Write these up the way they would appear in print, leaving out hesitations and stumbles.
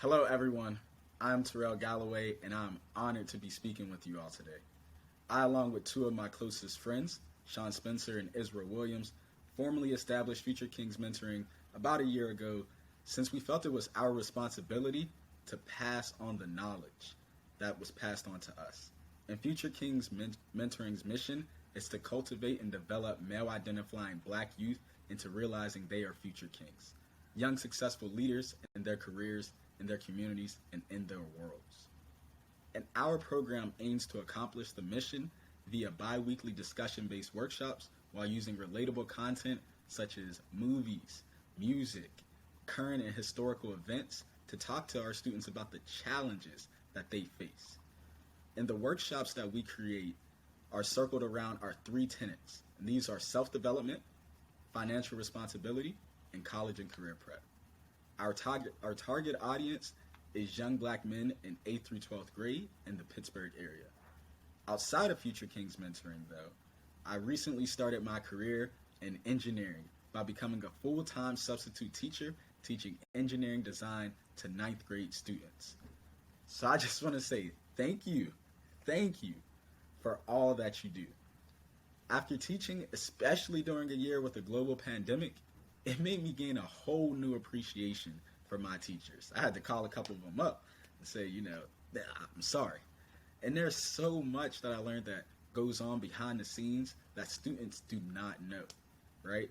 Hello, everyone. I'm Terrell Galloway, and I'm honored to be speaking with you all today. I, along with two of my closest friends, Sean Spencer and Israel Williams, formally established Future Kings Mentoring about a year ago since we felt it was our responsibility to pass on the knowledge that was passed on to us. And Future Kings Mentoring's mission is to cultivate and develop male-identifying black youth into realizing they are future kings, young successful leaders in their careers, in their communities, and in their worlds. And our program aims to accomplish the mission via bi-weekly discussion-based workshops while using relatable content such as movies, music, current and historical events to talk to our students about the challenges that they face. And the workshops that we create are circled around our three tenets, and these are self-development, financial responsibility, and college and career prep. Our target audience is young black men in 8th through 12th grade in the Pittsburgh area. Outside of Future Kings Mentoring, though, I recently started my career in engineering by becoming a full-time substitute teacher teaching engineering design to 9th grade students. So I just want to say thank you for all that you do. After teaching, especially during a year with a global pandemic, it made me gain a whole new appreciation for my teachers. I had to call a couple of them up and say, I'm sorry. And there's so much that I learned that goes on behind the scenes that students do not know, right?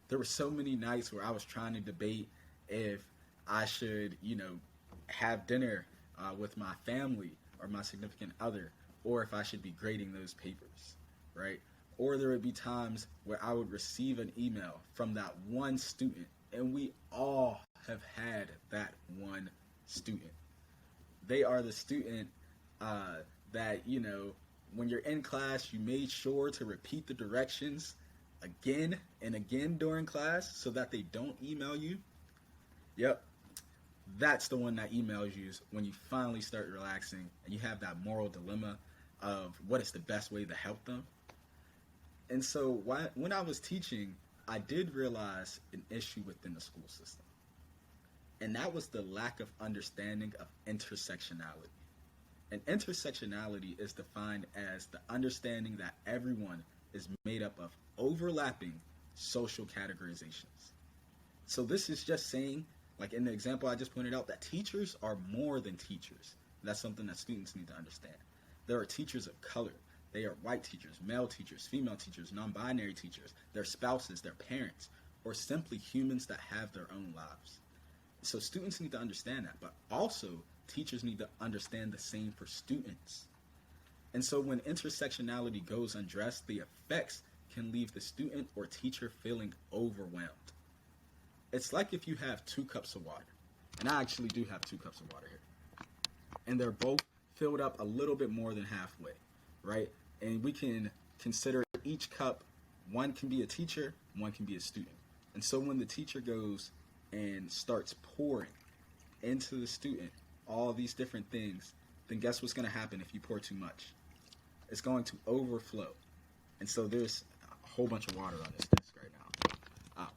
There were so many nights where I was trying to debate if I should, have dinner with my family or my significant other, or if I should be grading those papers, right? Or there would be times where I would receive an email from that one student, and we all have had that one student. They are the student that, when you're in class, you made sure to repeat the directions again and again during class so that they don't email you. Yep, that's the one that emails you when you finally start relaxing and you have that moral dilemma of what is the best way to help them. And so when I was teaching, I did realize an issue within the school system. And that was the lack of understanding of intersectionality. And intersectionality is defined as the understanding that everyone is made up of overlapping social categorizations. So this is just saying, like in the example I just pointed out, that teachers are more than teachers. That's something that students need to understand. There are teachers of color. They are white teachers, male teachers, female teachers, non-binary teachers, their spouses, their parents, or simply humans that have their own lives. So students need to understand that, but also teachers need to understand the same for students. And so when intersectionality goes undressed, the effects can leave the student or teacher feeling overwhelmed. It's like if you have 2 cups of water, and I actually do have 2 cups of water here, and they're both filled up a little bit more than halfway, right? And we can consider each cup, one can be a teacher, one can be a student. And so when the teacher goes and starts pouring into the student all these different things, then guess what's going to happen if you pour too much? It's going to overflow. And so there's a whole bunch of water on this desk right now.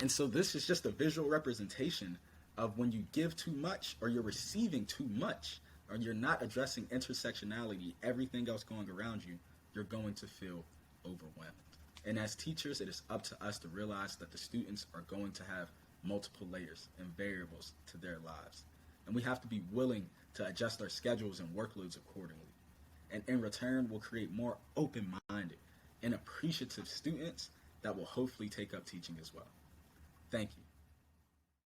And so this is just a visual representation of when you give too much or you're receiving too much, or you're not addressing intersectionality, everything else going around you, you're going to feel overwhelmed. And as teachers, it is up to us to realize that the students are going to have multiple layers and variables to their lives. And we have to be willing to adjust our schedules and workloads accordingly. And in return, we'll create more open-minded and appreciative students that will hopefully take up teaching as well. Thank you.